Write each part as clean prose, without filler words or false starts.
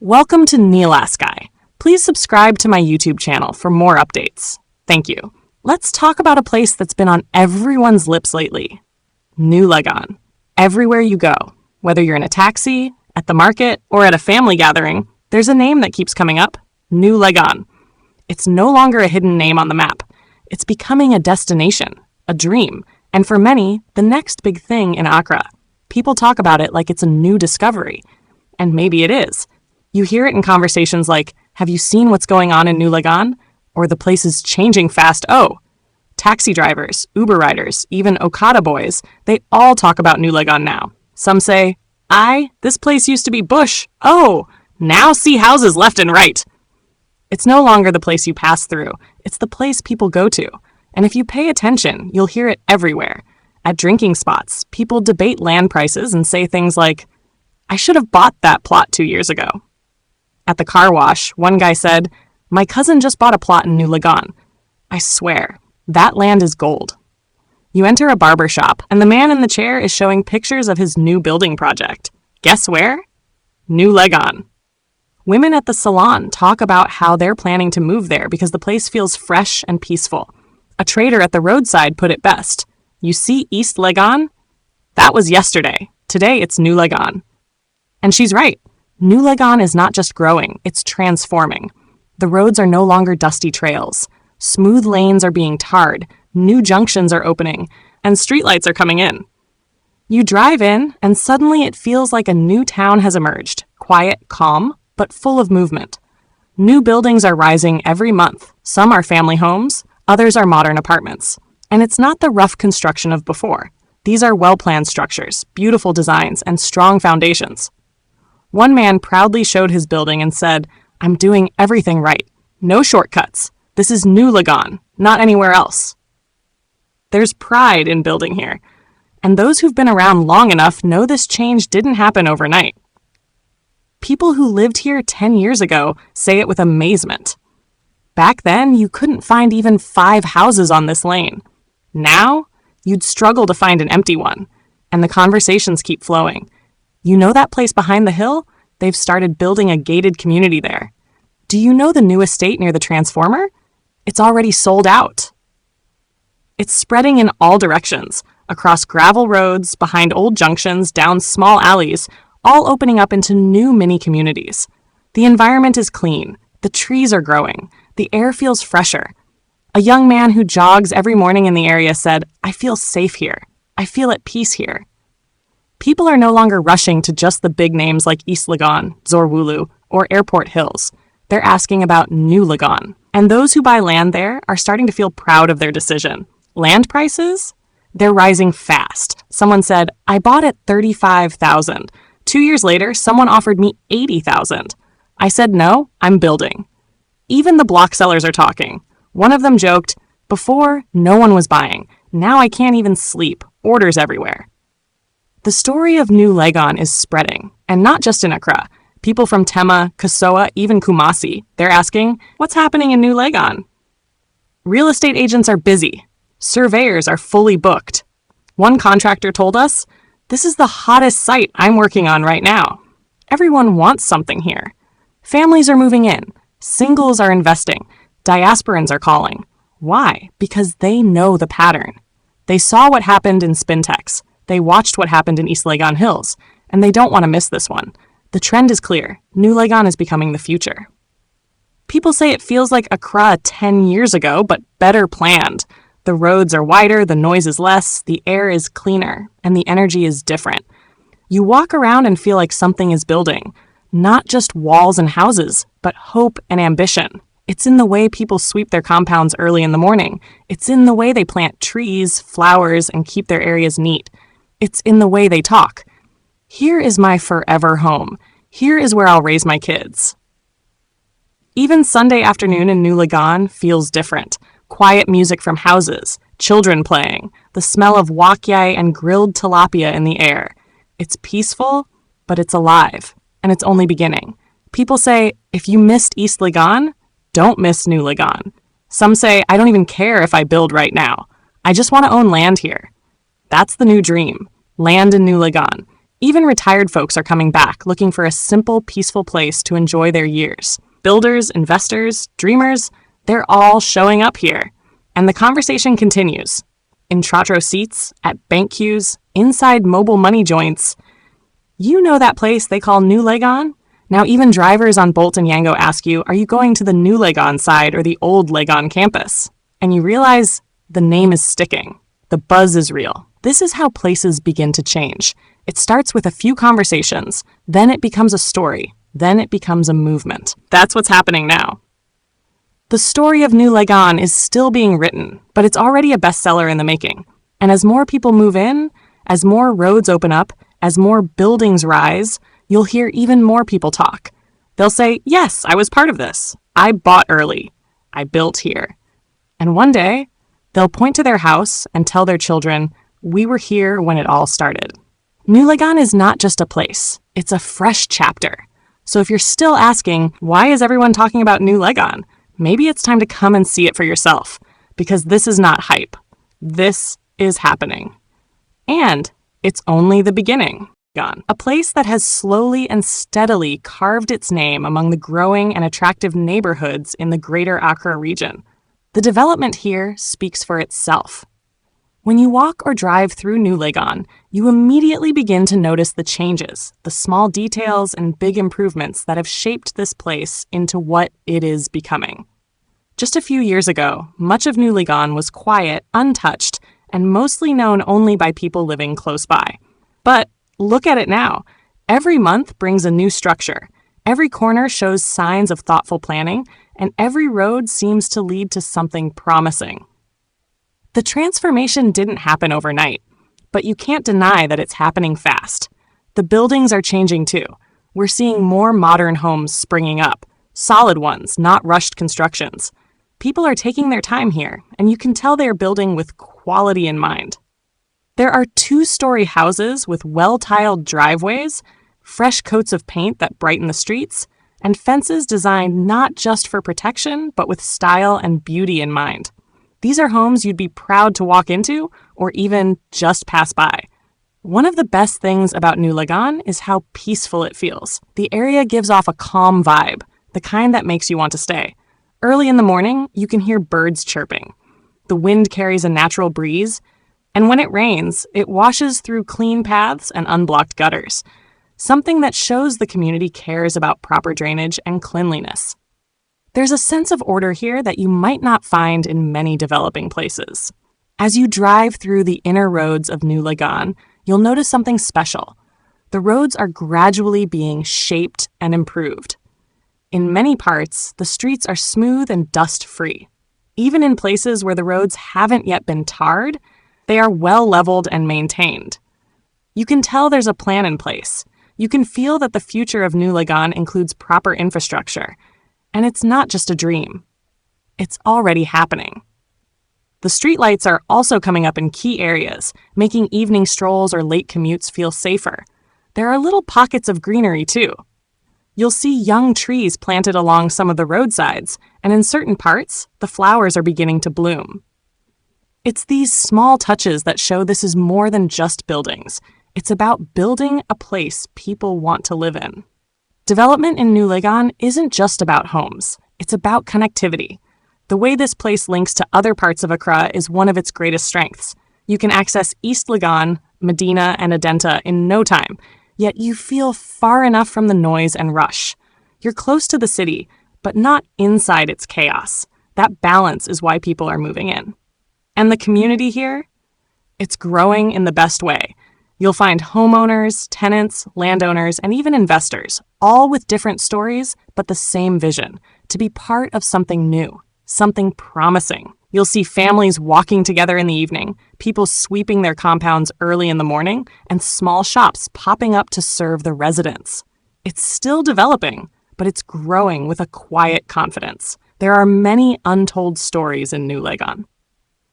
Welcome to NILASKY. Please subscribe to my YouTube channel for more updates. Thank you. Let's talk about a place that's been on everyone's lips lately. New Legon. Everywhere you go, whether you're in a taxi, at the market, or at a family gathering, there's a name that keeps coming up. New Legon. It's no longer a hidden name on the map. It's becoming a destination, a dream, and for many, the next big thing in Accra. People talk about it like it's a new discovery. And maybe it is. You hear it in conversations like, have you seen what's going on in New Legon? Or the place is changing fast. Oh, taxi drivers, Uber riders, even Okada boys, they all talk about New Legon now. Some say, this place used to be bush. Oh, now see houses left and right. It's no longer the place you pass through. It's the place people go to. And if you pay attention, you'll hear it everywhere. At drinking spots, people debate land prices and say things like, I should have bought that plot 2 years ago. At the car wash, one guy said, my cousin just bought a plot in New Legon. I swear, that land is gold. You enter a barber shop, and the man in the chair is showing pictures of his new building project. Guess where? New Legon. Women at the salon talk about how they're planning to move there because the place feels fresh and peaceful. A trader at the roadside put it best. You see East Legon? That was yesterday. Today it's New Legon. And she's right. New Legon is not just growing, it's transforming. The roads are no longer dusty trails. Smooth lanes are being tarred, new junctions are opening, and streetlights are coming in. You drive in, and suddenly it feels like a new town has emerged. Quiet, calm, but full of movement. New buildings are rising every month. Some are family homes, others are modern apartments. And it's not the rough construction of before. These are well-planned structures, beautiful designs, and strong foundations. One man proudly showed his building and said, I'm doing everything right. No shortcuts. This is New Legon, not anywhere else. There's pride in building here. And those who've been around long enough know this change didn't happen overnight. People who lived here 10 years ago say it with amazement. Back then, you couldn't find even 5 houses on this lane. Now, you'd struggle to find an empty one. And the conversations keep flowing. You know that place behind the hill? They've started building a gated community there. Do you know the new estate near the transformer? It's already sold out. It's spreading in all directions, across gravel roads, behind old junctions, down small alleys, all opening up into new mini communities. The environment is clean. The trees are growing. The air feels fresher. A young man who jogs every morning in the area said, I feel safe here. I feel at peace here. People are no longer rushing to just the big names like East Legon, Zorwulu, or Airport Hills. They're asking about New Legon. And those who buy land there are starting to feel proud of their decision. Land prices? They're rising fast. Someone said, I bought at $35,000. 2 years later, someone offered me $80,000. I said, no, I'm building. Even the block sellers are talking. One of them joked, before, no one was buying. Now I can't even sleep. Orders everywhere. The story of New Legon is spreading, and not just in Accra. People from Tema, Kasoa, even Kumasi, they're asking, what's happening in New Legon? Real estate agents are busy. Surveyors are fully booked. One contractor told us, this is the hottest site I'm working on right now. Everyone wants something here. Families are moving in. Singles are investing. Diasporans are calling. Why? Because they know the pattern. They saw what happened in Spintex. They watched what happened in East Legon Hills, and they don't want to miss this one. The trend is clear. New Legon is becoming the future. People say it feels like Accra 10 years ago, but better planned. The roads are wider, the noise is less, the air is cleaner, and the energy is different. You walk around and feel like something is building. Not just walls and houses, but hope and ambition. It's in the way people sweep their compounds early in the morning. It's in the way they plant trees, flowers, and keep their areas neat. It's in the way they talk. Here is my forever home. Here is where I'll raise my kids. Even Sunday afternoon in New Legon feels different. Quiet music from houses, children playing, the smell of wakyai and grilled tilapia in the air. It's peaceful, but it's alive, and it's only beginning. People say, if you missed East Legon, don't miss New Legon. Some say, I don't even care if I build right now. I just want to own land here. That's the new dream. Land in New Legon. Even retired folks are coming back, looking for a simple, peaceful place to enjoy their years. Builders, investors, dreamers, they're all showing up here. And the conversation continues. In trotro seats, at bank queues, inside mobile money joints. You know that place they call New Legon? Now even drivers on Bolt and Yango ask you, are you going to the New Legon side or the old Legon campus? And you realize the name is sticking. The buzz is real. This is how places begin to change. It starts with a few conversations, then it becomes a story, then it becomes a movement. That's what's happening now. The story of New Legon is still being written, but it's already a bestseller in the making. And as more people move in, as more roads open up, as more buildings rise, you'll hear even more people talk. They'll say, yes, I was part of this. I bought early. I built here. And one day, they'll point to their house and tell their children, we were here when it all started. New Legon is not just a place, it's a fresh chapter. So if you're still asking, why is everyone talking about New Legon? Maybe it's time to come and see it for yourself, because this is not hype. This is happening. And it's only the beginning. A place that has slowly and steadily carved its name among the growing and attractive neighborhoods in the greater Accra region. The development here speaks for itself. When you walk or drive through New Legon, you immediately begin to notice the changes, the small details and big improvements that have shaped this place into what it is becoming. Just a few years ago, much of New Legon was quiet, untouched, and mostly known only by people living close by. But look at it now. Every month brings a new structure. Every corner shows signs of thoughtful planning, and every road seems to lead to something promising. The transformation didn't happen overnight, but you can't deny that it's happening fast. The buildings are changing too. We're seeing more modern homes springing up, solid ones, not rushed constructions. People are taking their time here, and you can tell they are building with quality in mind. There are 2-story houses with well-tiled driveways, fresh coats of paint that brighten the streets, and fences designed not just for protection, but with style and beauty in mind. These are homes you'd be proud to walk into or even just pass by. One of the best things about New Legon is how peaceful it feels. The area gives off a calm vibe, the kind that makes you want to stay. Early in the morning, you can hear birds chirping. The wind carries a natural breeze, and when it rains, it washes through clean paths and unblocked gutters, something that shows the community cares about proper drainage and cleanliness. There's a sense of order here that you might not find in many developing places. As you drive through the inner roads of New Legon, you'll notice something special. The roads are gradually being shaped and improved. In many parts, the streets are smooth and dust-free. Even in places where the roads haven't yet been tarred, they are well leveled and maintained. You can tell there's a plan in place. You can feel that the future of New Legon includes proper infrastructure. And it's not just a dream. It's already happening. The streetlights are also coming up in key areas, making evening strolls or late commutes feel safer. There are little pockets of greenery, too. You'll see young trees planted along some of the roadsides, and in certain parts, the flowers are beginning to bloom. It's these small touches that show this is more than just buildings. It's about building a place people want to live in. Development in New Legon isn't just about homes. It's about connectivity. The way this place links to other parts of Accra is one of its greatest strengths. You can access East Legon, Medina, and Adenta in no time, yet you feel far enough from the noise and rush. You're close to the city, but not inside its chaos. That balance is why people are moving in. And the community here? It's growing in the best way. You'll find homeowners, tenants, landowners, and even investors, all with different stories, but the same vision, to be part of something new, something promising. You'll see families walking together in the evening, people sweeping their compounds early in the morning, and small shops popping up to serve the residents. It's still developing, but it's growing with a quiet confidence. There are many untold stories in New Legon.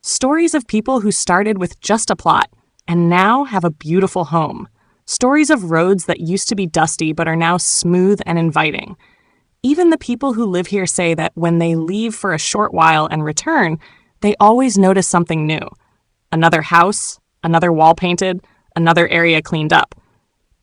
Stories of people who started with just a plot, and now have a beautiful home. Stories of roads that used to be dusty but are now smooth and inviting. Even the people who live here say that when they leave for a short while and return, they always notice something new. Another house, another wall painted, another area cleaned up.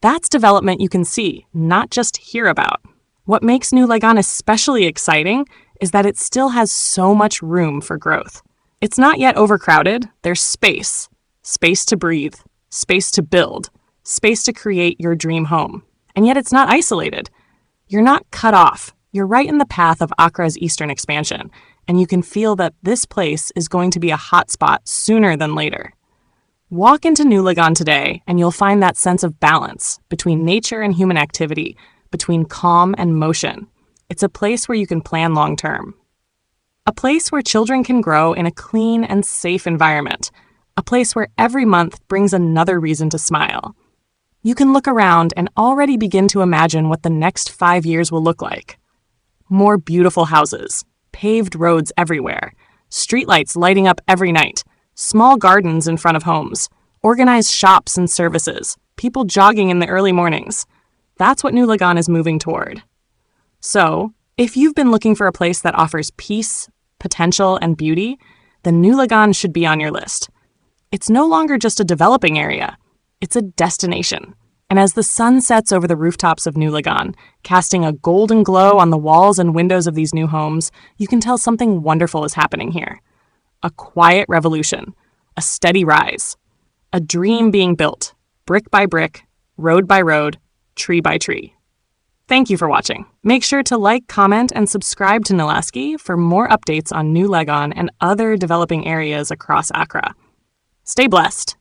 That's development you can see, not just hear about. What makes New Legon especially exciting is that it still has so much room for growth. It's not yet overcrowded. There's space. Space to breathe. Space to build. Space to create your dream home. And yet it's not isolated. You're not cut off. You're right in the path of Accra's eastern expansion, and you can feel that this place is going to be a hotspot sooner than later. Walk into New Legon today, and you'll find that sense of balance between nature and human activity, between calm and motion. It's a place where you can plan long term. A place where children can grow in a clean and safe environment. A place where every month brings another reason to smile. You can look around and already begin to imagine what the next 5 years will look like. More beautiful houses, paved roads everywhere, streetlights lighting up every night, small gardens in front of homes, organized shops and services, people jogging in the early mornings. That's what New Legon is moving toward. So, if you've been looking for a place that offers peace, potential, and beauty, then New Legon should be on your list. It's no longer just a developing area. It's a destination. And as the sun sets over the rooftops of New Legon, casting a golden glow on the walls and windows of these new homes, you can tell something wonderful is happening here. A quiet revolution, a steady rise, a dream being built, brick by brick, road by road, tree by tree. Thank you for watching. Make sure to like, comment, and subscribe to NILASKY for more updates on New Legon and other developing areas across Accra. Stay blessed.